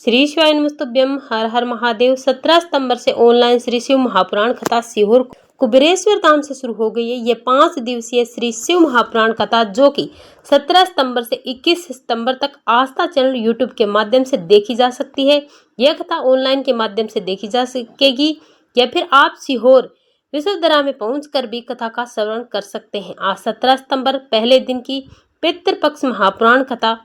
श्री शिवाय नमस्तुभ्यम। हर हर महादेव। 17 सितंबर से ऑनलाइन श्री शिव महापुराण कथा सीहोर कुबेरेश्वर धाम से शुरू हो गई है। ये 5 दिवसीय श्री शिव महापुराण कथा जो कि 17 सितंबर से 21 सितंबर तक आस्था चैनल यूट्यूब के माध्यम से देखी जा सकती है। यह कथा ऑनलाइन के माध्यम से देखी जा सकेगी या फिर आप सीहोर विश्वधरा में पहुंचकर भी कथा का श्रवण कर सकते हैं। आज 17 सितंबर पहले दिन की पितृपक्ष महापुराण कथा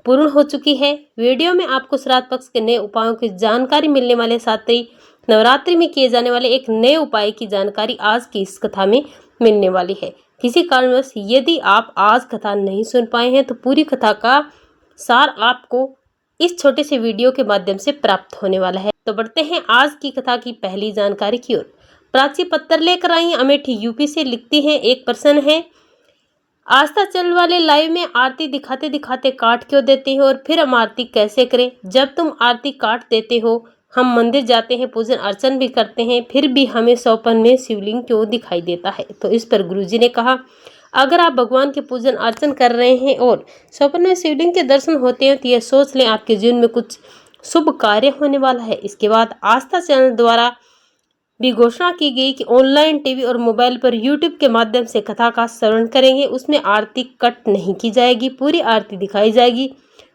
पूर्ण हो चुकी है। वीडियो में आपको श्राद्ध पक्ष के नए उपायों की जानकारी मिलने वाले, साथ ही नवरात्रि में किए जाने वाले एक नए उपाय की जानकारी आज की इस कथा में मिलने वाली है। किसी कारणवश यदि आप आज कथा नहीं सुन पाए हैं तो पूरी कथा का सार आपको इस छोटे से वीडियो के माध्यम से प्राप्त होने वाला है। तो बढ़ते हैं आज की कथा की पहली जानकारी की ओर। प्राची पत्थर लेकर आई अमेठी यूपी से लिखती हैं, एक प्रश्न है, आस्था चैनल वाले लाइव में आरती दिखाते दिखाते काट क्यों देते हो और फिर हम आरती कैसे करें? जब तुम आरती काट देते हो, हम मंदिर जाते हैं, पूजन अर्चन भी करते हैं, फिर भी हमें सौपन में शिवलिंग क्यों दिखाई देता है? तो इस पर गुरुजी ने कहा, अगर आप भगवान के पूजन अर्चन कर रहे हैं और सौपन में शिवलिंग के दर्शन होते हैं तो यह सोच लें आपके जीवन में कुछ शुभ कार्य होने वाला है। इसके बाद आस्था चैनल द्वारा भी घोषणा की गई कि ऑनलाइन टीवी और मोबाइल पर यूट्यूब के माध्यम से कथा का श्रवण करेंगे। उसमें आरती कट नहीं की जाएगी, पूरी आरती दिखाई जाएगी,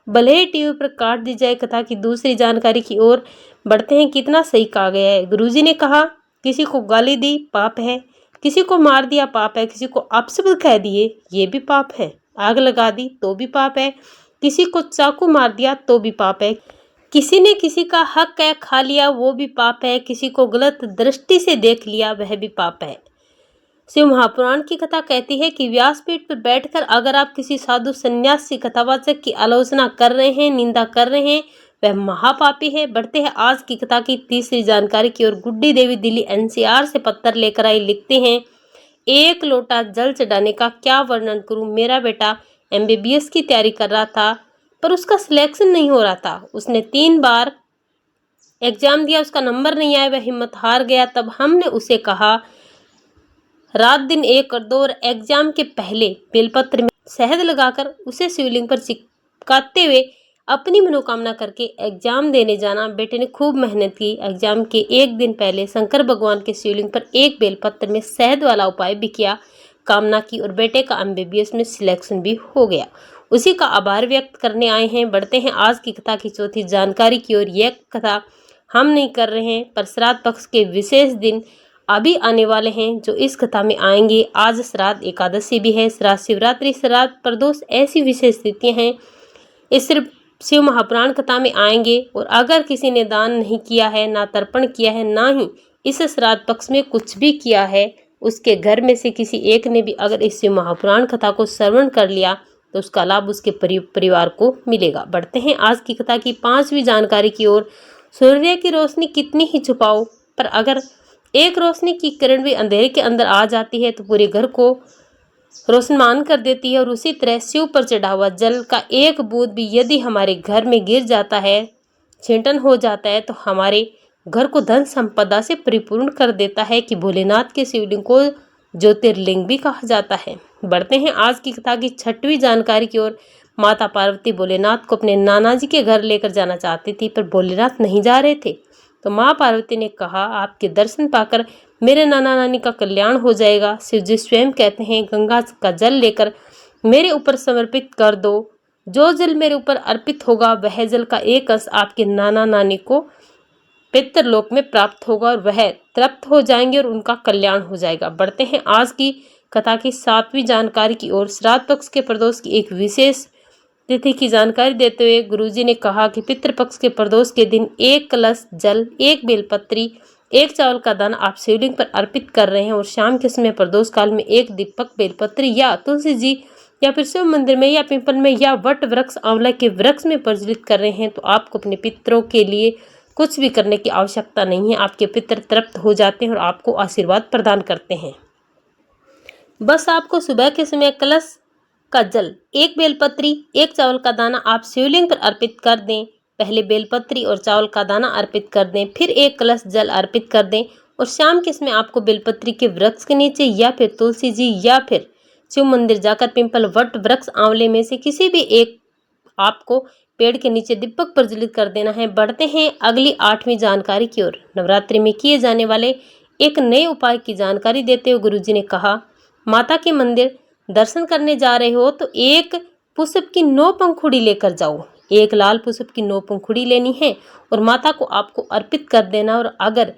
भले ही टीवी पर काट दी जाए। कथा की दूसरी जानकारी की ओर बढ़ते हैं। कितना सही कहा गया है। गुरुजी ने कहा, किसी को गाली दी पाप है, किसी को मार दिया पाप है, किसी को अपशब्द कह दिए ये भी पाप है, आग लगा दी तो भी पाप है, किसी को चाकू मार दिया तो भी पाप है, किसी ने किसी का हक है खा लिया वो भी पाप है, किसी को गलत दृष्टि से देख लिया वह भी पाप है। शिव महापुराण की कथा कहती है कि व्यासपीठ पर बैठकर अगर आप किसी साधु सन्यासी कथावाचक की आलोचना कर रहे हैं, निंदा कर रहे हैं, वह महापापी है। बढ़ते हैं आज की कथा की तीसरी जानकारी की ओर। गुड्डी देवी दिल्ली एनसीआर से पत्थर लेकर आई, लिखते हैं, एक लोटा जल चढ़ाने का क्या वर्णन करूं। मेरा बेटा एमबीबीएस की तैयारी कर रहा था पर उसका सिलेक्शन नहीं हो रहा था। उसने 3 बार एग्जाम दिया, उसका नंबर नहीं आया, वह हिम्मत हार गया। तब हमने उसे कहा, रात दिन 1 और 2 और एग्जाम के पहले बेलपत्र में शहद लगाकर उसे शिवलिंग पर चिपकाते हुए अपनी मनोकामना करके एग्जाम देने जाना। बेटे ने खूब मेहनत की। एग्जाम के 1 दिन पहले शंकर भगवान के शिवलिंग पर एक बेलपत्र में शहद वाला उपाय भी किया, कामना की और बेटे का एमबीबीएस में सिलेक्शन भी हो गया। उसी का आभार व्यक्त करने आए हैं। बढ़ते हैं आज की कथा की चौथी जानकारी की ओर। यह कथा हम नहीं कर रहे हैं पर श्राद्ध पक्ष के विशेष दिन अभी आने वाले हैं जो इस कथा में आएंगे। आज श्राद्ध एकादशी भी है, श्राद्ध शिवरात्रि, श्राद्ध प्रदोष, ऐसी विशेष स्थितियां हैं इस सिर्फ शिव महापुराण कथा में आएंगे। और अगर किसी ने दान नहीं किया है, ना तर्पण किया है, ना ही इस श्राद्ध पक्ष में कुछ भी किया है, उसके घर में से किसी एक ने भी अगर इस शिव महापुराण कथा को श्रवण कर लिया तो उसका लाभ उसके परिवार को मिलेगा। बढ़ते हैं आज की कथा की 5वीं जानकारी की ओर। सूर्य की रोशनी कितनी ही छुपाओ पर अगर एक रोशनी की किरण भी अंधेरे के अंदर आ जाती है तो पूरे घर को रोशनमान कर देती है। और उसी तरह शिव पर चढ़ा हुआ जल का एक बूंद भी यदि हमारे घर में गिर जाता है, छींटन हो जाता है, तो हमारे घर को धन संपदा से परिपूर्ण कर देता है कि भोलेनाथ के शिवलिंग को ज्योतिर्लिंग भी कहा जाता है। बढ़ते हैं आज की कथा की 6वीं जानकारी की ओर। माता पार्वती भोलेनाथ को अपने नाना जी के घर लेकर जाना चाहती थी पर भोलेनाथ नहीं जा रहे थे। तो माँ पार्वती ने कहा, आपके दर्शन पाकर मेरे नाना नानी का कल्याण हो जाएगा। शिव जी स्वयं कहते हैं, गंगा का जल लेकर मेरे ऊपर समर्पित कर दो। जो जल मेरे ऊपर अर्पित होगा वह जल का एक अंश आपके नाना नानी को पितृलोक में प्राप्त होगा और वह तृप्त हो जाएंगे और उनका कल्याण हो जाएगा। बढ़ते हैं आज की कथा की 7वीं जानकारी की ओर। श्राद्ध पक्ष के प्रदोष की एक विशेष तिथि की जानकारी देते हुए गुरुजी ने कहा कि पितृपक्ष के प्रदोष के दिन 1 कलश जल, 1 बेलपत्री, 1 चावल का दाना आप शिवलिंग पर अर्पित कर रहे हैं और शाम के समय प्रदोष काल में 1 दीपक बेलपत्री या तुलसी जी या फिर शिव मंदिर में या पीपल में या वट वृक्ष आंवला के वृक्ष में प्रज्वलित कर रहे हैं तो आपको अपने पितरों के लिए कुछ भी करने की आवश्यकता नहीं है। आपके पितर तृप्त हो जाते हैं और आपको आशीर्वाद प्रदान करते हैं। बस आपको सुबह के समय कलश का जल, 1 बेलपत्री, 1 चावल का दाना आप शिवलिंग पर अर्पित कर दें। पहले बेलपत्री और चावल का दाना अर्पित कर दें, फिर 1 कलश जल अर्पित कर दें और शाम के समय आपको बेलपत्री के वृक्ष के नीचे या फिर तुलसी जी या फिर शिव मंदिर जाकर पिंपल, वट वृक्ष, आंवले में से किसी भी एक आपको पेड़ के नीचे दीपक प्रज्वलित कर देना है। बढ़ते हैं अगली 8वीं जानकारी की ओर। नवरात्रि में किए जाने वाले एक नए उपाय की जानकारी देते हुए गुरुजी ने कहा, माता के मंदिर दर्शन करने जा रहे हो तो एक पुष्प की 9 पंखुड़ी लेकर जाओ। एक लाल पुष्प की 9 पंखुड़ी लेनी है और माता को आपको अर्पित कर देना। और अगर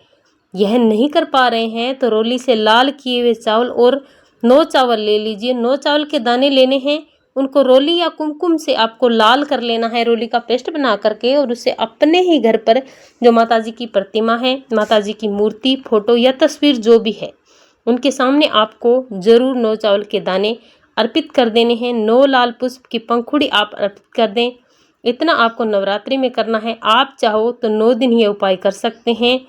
यह नहीं कर पा रहे हैं तो रोली से लाल किए हुए चावल और 9 चावल ले लीजिए। 9 चावल के दाने लेने हैं, उनको रोली या कुमकुम से आपको लाल कर लेना है, रोली का पेस्ट बना करके, और उसे अपने ही घर पर जो माताजी की प्रतिमा है, माताजी की मूर्ति, फोटो या तस्वीर जो भी है, उनके सामने आपको जरूर 9 चावल के दाने अर्पित कर देने हैं। 9 लाल पुष्प की पंखुड़ी आप अर्पित कर दें। इतना आपको नवरात्रि में करना है। आप चाहो तो 9 दिन ये उपाय कर सकते हैं।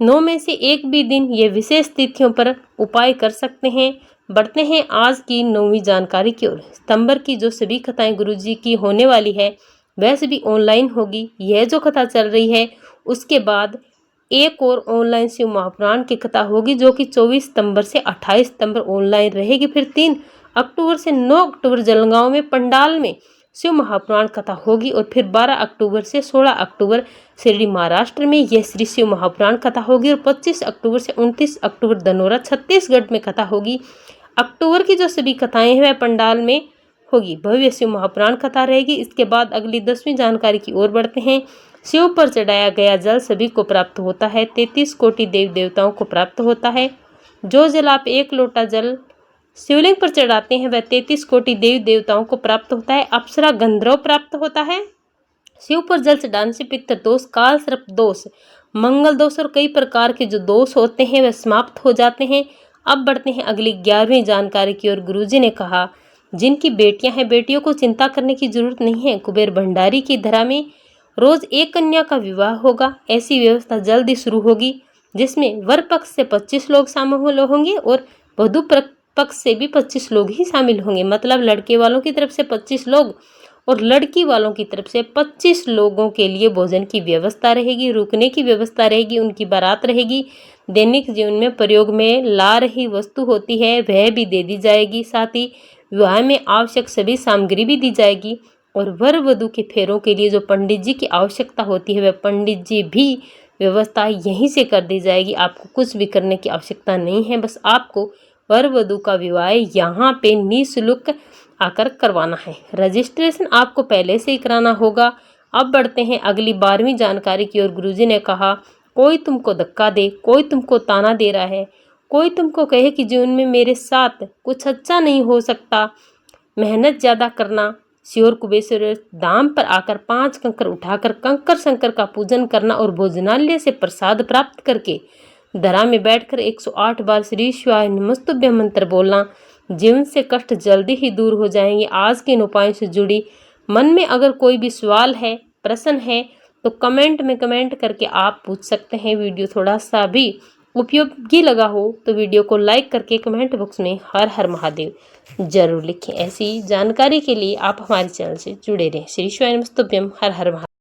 9 में से एक भी दिन ये विशेष तिथियों पर उपाय कर सकते हैं। बढ़ते हैं आज की 9वीं जानकारी की ओर। सितंबर की जो सभी कथाएं गुरुजी की होने वाली है वह सभी ऑनलाइन होगी। यह जो कथा चल रही है उसके बाद एक और ऑनलाइन शिव महापुराण की कथा होगी जो कि 24 सितंबर से 28 सितंबर ऑनलाइन रहेगी। फिर 3 अक्टूबर से 9 अक्टूबर जलगांव में पंडाल में शिव महापुराण कथा होगी। और फिर 12 अक्टूबर से 16 अक्टूबर शिरडी महाराष्ट्र में यह श्री शिव महापुराण कथा होगी। और 25 अक्टूबर से 29 अक्टूबर धनोरा छत्तीसगढ़ में कथा होगी। अक्टूबर की जो सभी कथाएं हैं वह पंडाल में होगी, भव्य शिव महापुराण कथा रहेगी। इसके बाद अगली 10वीं जानकारी की ओर बढ़ते हैं। शिव पर चढ़ाया गया जल सभी को प्राप्त होता है। 33 कोटि देव देवताओं को प्राप्त होता है। जो जल आप 1 लोटा जल शिवलिंग पर चढ़ाते हैं वह 33 कोटि देवी देवताओं को प्राप्त होता है। अप्सरा गंधर्व प्राप्त होता है। शिव पर जल चढ़ाने से पितृ दोष, काल सर्प दोष, मंगल दोष और कई प्रकार के जो दोष होते हैं वह समाप्त हो जाते हैं। अब बढ़ते हैं अगली 11वीं जानकारी की ओर। गुरुजी ने कहा, जिनकी बेटियां हैं बेटियों को चिंता करने की जरूरत नहीं है। कुबेर भंडारी की धरा में रोज एक कन्या का विवाह होगा। ऐसी व्यवस्था जल्दी शुरू होगी जिसमें वर पक्ष से 25 लोग शामिल होंगे और वधू पक्ष से भी 25 लोग ही शामिल होंगे। मतलब लड़के वालों की तरफ से 25 लोग और लड़की वालों की तरफ से 25 लोगों के लिए भोजन की व्यवस्था रहेगी, रुकने की व्यवस्था रहेगी, उनकी बारात रहेगी। दैनिक जीवन में प्रयोग में ला रही वस्तु होती है वह भी दे दी जाएगी। साथ ही विवाह में आवश्यक सभी सामग्री भी दी जाएगी। और वर वधू के फेरों के लिए जो पंडित जी की आवश्यकता होती है वह पंडित जी भी व्यवस्था यहीं से कर दी जाएगी। आपको कुछ भी करने की आवश्यकता नहीं है, बस आपको वर वधू का विवाह यहाँ पे निःशुल्क आकर करवाना है। रजिस्ट्रेशन आपको पहले से ही कराना होगा। अब बढ़ते हैं अगली 12वीं जानकारी की ओर। गुरुजी ने कहा, कोई तुमको धक्का दे, कोई तुमको ताना दे रहा है, कोई तुमको कहे कि जीवन में मेरे साथ कुछ अच्छा नहीं हो सकता, मेहनत ज़्यादा करना। श्योर कुबेश्वर धाम पर आकर 5 कंकर उठाकर कंकर शंकर का पूजन करना और भोजनालय से प्रसाद प्राप्त करके धरा में बैठकर 108 बार श्री शिवाय नमस्तुभ्य मंत्र बोलना। जीवन से कष्ट जल्दी ही दूर हो जाएंगे। आज के इन उपायों से जुड़ी मन में अगर कोई भी सवाल है, प्रश्न है तो कमेंट में कमेंट करके आप पूछ सकते हैं। वीडियो थोड़ा सा भी उपयोगी लगा हो तो वीडियो को लाइक करके कमेंट बॉक्स में हर हर महादेव जरूर लिखें। ऐसी जानकारी के लिए आप हमारे चैनल से जुड़े रहें। श्री शिवाय नमस्तुभ्यम, हर हर महादेव।